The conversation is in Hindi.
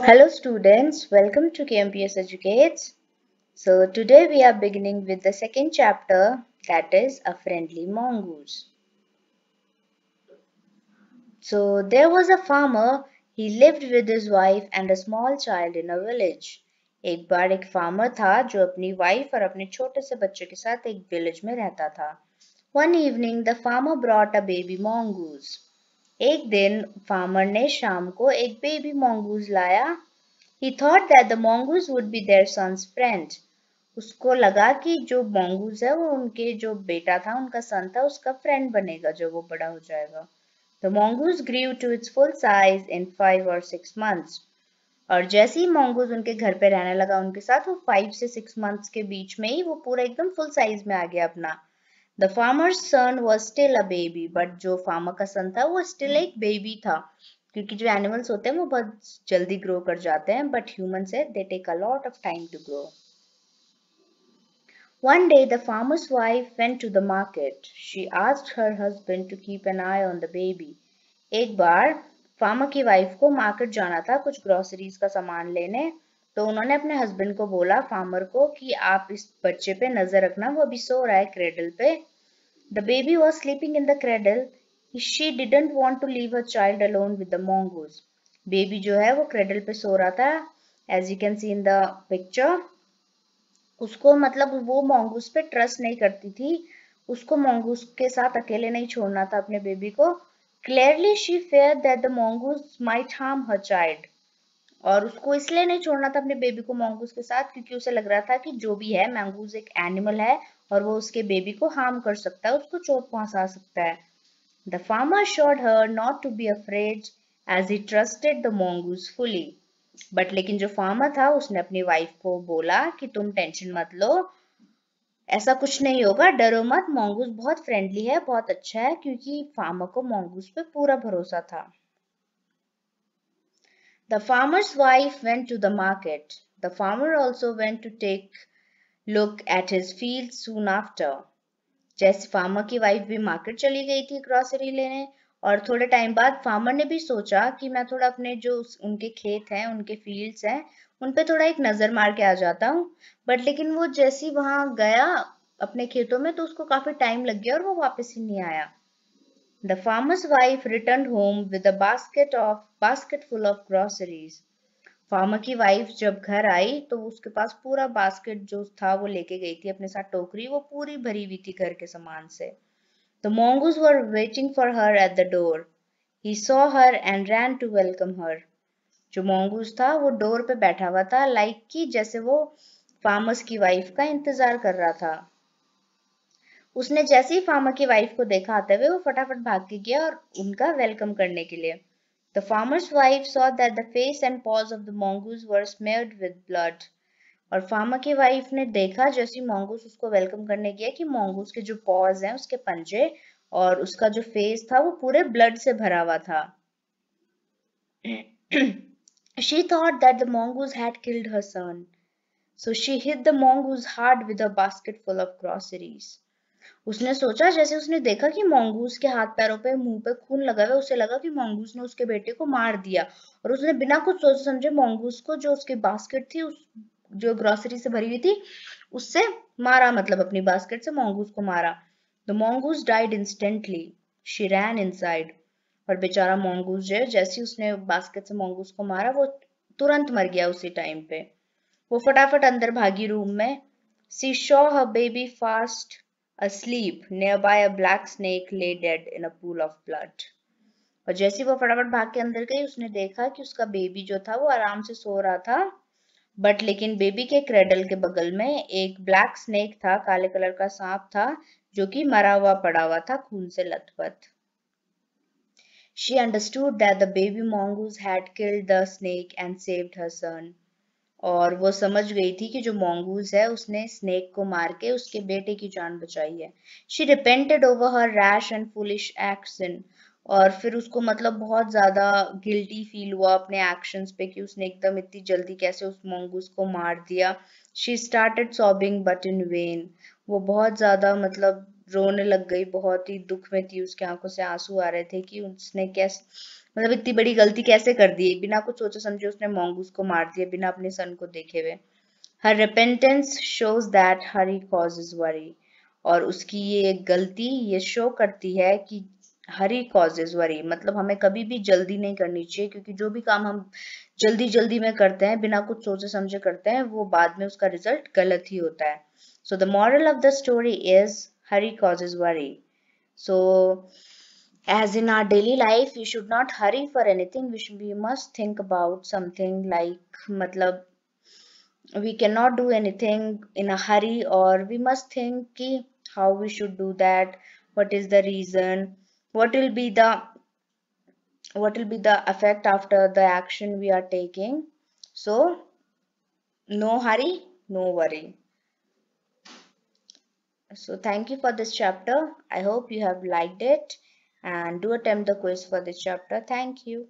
Hello students, welcome to KMPS Educates. So today we are beginning with the second chapter, that is A Friendly Mongoose. So there was a farmer, he lived with his wife and a small child in a village. एक बार एक farmer था जो अपनी wife और अपने छोटे से बच्चे के साथ एक village में रहता था. One evening the farmer brought a baby mongoose. एक दिन farmer ने शाम को एक baby mongoose लाया. He thought that the mongoose would be their son's friend. उसको लगा कि जो mongoose है वो उनके जो बेटा था उनका son था उसका friend बनेगा जब वो बड़ा हो जाएगा. The mongoose grew to its full size in 5 or 6 months. और जैसे ही mongoose उनके घर पे रहने लगा उनके साथ वो 5 से 6 months के बीच में ही वो पूरा एकदम full size में आ गया अपना. The farmer's son was still a baby, but जो farmer का son था वो still एक baby था. क्योंकि जो एनिमल्स होते हैं वो बहुत जल्दी ग्रो कर जाते हैं बट ह्यूमन से they take a lot of time to grow. One day the farmer's wife went to the market. She asked her husband to keep an eye on the baby. एक बार फार्मर की वाइफ को मार्केट जाना था कुछ ग्रोसरीज का सामान लेने, तो उन्होंने अपने हस्बैंड को बोला फार्मर को कि आप इस बच्चे पे नजर रखना, वो अभी सो रहा है क्रेडल पे. The baby was sleeping in the cradle. She didn't want to leave her child alone with the mongoose. Baby जो है वो cradle पे सो रहा था. As you can see in the picture. उसको मतलब वो mongoose पे trust नहीं करती थी. उसको mongoose के साथ अकेले नहीं छोड़ना था अपने बेबी को. Clearly she feared that the mongoose might harm her child. और उसको इसलिए नहीं छोड़ना था अपने बेबी को mongoose के साथ क्योंकि उसे लग रहा था कि जो भी है mongoose एक एनिमल है और वो उसके बेबी को हार्म कर सकता है, उसको चोट पहुंचा सकता है. The farmer assured her not to be afraid as he trusted the mongoose fully. But लेकिन जो फार्मर था उसने अपनी वाइफ को बोला कि तुम टेंशन मत लो, ऐसा कुछ नहीं होगा, डरो मत, mongoose बहुत फ्रेंडली है, बहुत अच्छा है, क्योंकि फार्मर को mongoose पे पूरा भरोसा था. The farmer's wife went to the market. The farmer also went to take look at his field soon after. जैसे फार्मर की वाइफ भी मार्केट चली गई थी ग्रोसरी लेने और थोड़े टाइम बाद फार्मर ने भी सोचा कि मैं थोड़ा अपने जो उनके खेत हैं उनके फील्ड्स हैं उन पे थोड़ा एक नजर मार के आ जाता हूँ. बट लेकिन वो जैसे वहां गया अपने खेतों में तो उसको काफी टाइम लग गया और वो वापस ही नहीं आया. The farmer's wife returned home with a basket full of groceries. Farmer की वाइफ जब घर आई तो उसके पास पूरा बास्केट जो था वो लेके गई थी अपने साथ, टोकरी वो पूरी भरी हुई थी घर के सामान से. The mongoose were waiting for her at the door. He saw her and ran to welcome her. जो mongoose था वो डोर पे बैठा हुआ था लाइक कि जैसे वो फार्मर्स की वाइफ का इंतजार कर रहा था. उसने जैसे ही फार्मर की वाइफ को देखा आते हुए वो फटाफट भाग के गया और उनका वेलकम करने के लिए. The farmer's wife saw that the face and paws of the mongoose were smeared with blood. और फार्मर की वाइफ ने देखा जैसे ही mongoose उसको वेलकम करने गया कि mongoose के जो paws हैं उसके पंजे और उसका जो फेस था वो पूरे ब्लड से भरा हुआ था. She thought that the mongoose had killed her son. So she hit the mongoose hard with a basket full of groceries. उसने सोचा जैसे उसने देखा कि mongoose के हाथ पैरों पे मुंह पे खून लगा हुआ है, उसे लगा कि mongoose ने उसके बेटे को मार दिया और उसने बिना कुछ सोचे समझे mongoose को जो उसकी बास्केट थी उस जो ग्रोसरी से भरी हुई थी उससे मारा, मतलब अपनी बास्केट से mongoose को मारा. The mongoose died instantly. She ran inside. और बेचारा mongoose जो है जैसे उसने बास्केट से mongoose को मारा वो तुरंत मर गया उसी टाइम पे. वो फटाफट अंदर भागी रूम में. She saw her baby fast asleep nearby a black snake lay dead in a pool of blood. और जैसे वो फटाफट भाग के अंदर गई उसने देखा कि उसका बेबी जो था वो आराम से सो रहा था, बट लेकिन बेबी के क्रेडल के बगल में एक ब्लैक स्नेक था, काले कलर का सांप था जो कि मरा हुआ पड़ा हुआ था खून से लथपथ. She understood that the baby mongoose had killed the snake and saved her son. और वो समझ गई थी कि जो mongoose है उसने स्नेक को मार के उसके बेटे की जान बचाई है. She repented over her rash and foolish action. और फिर उसको मतलब बहुत ज्यादा गिल्टी फील हुआ अपने एक्शंस पे कि उसने एकदम इतनी जल्दी कैसे उस mongoose को मार दिया. She started sobbing but in vain. वो बहुत ज्यादा मतलब रोने लग गई, बहुत ही दुख में थी, उसके आंखों से आंसू आ रहे थे कि उसने कैसे मतलब इतनी बड़ी गलती कैसे कर दी, बिना कुछ सोचे समझे उसने mongoose को मार दिया बिना अपने सन को देखे हुए। Her repentance shows that hurry causes worry. और उसकी ये गलती ये शो करती है कि हरी causes worry, मतलब हमें कभी भी जल्दी नहीं करनी चाहिए, क्योंकि जो भी काम हम जल्दी जल्दी में करते हैं बिना कुछ सोचे समझे करते हैं वो बाद में उसका रिजल्ट गलत ही होता है। So the moral of the story is hurry causes worry. So as in our daily life we should not hurry for anything, we must think about something like, मतलब we cannot do anything in a hurry, or we must think ki how we should do that, what is the reason, what will be the effect after the action we are taking. So no hurry, no worry. So thank you for this chapter. I hope you have liked it and do attempt the quiz for this chapter. Thank you.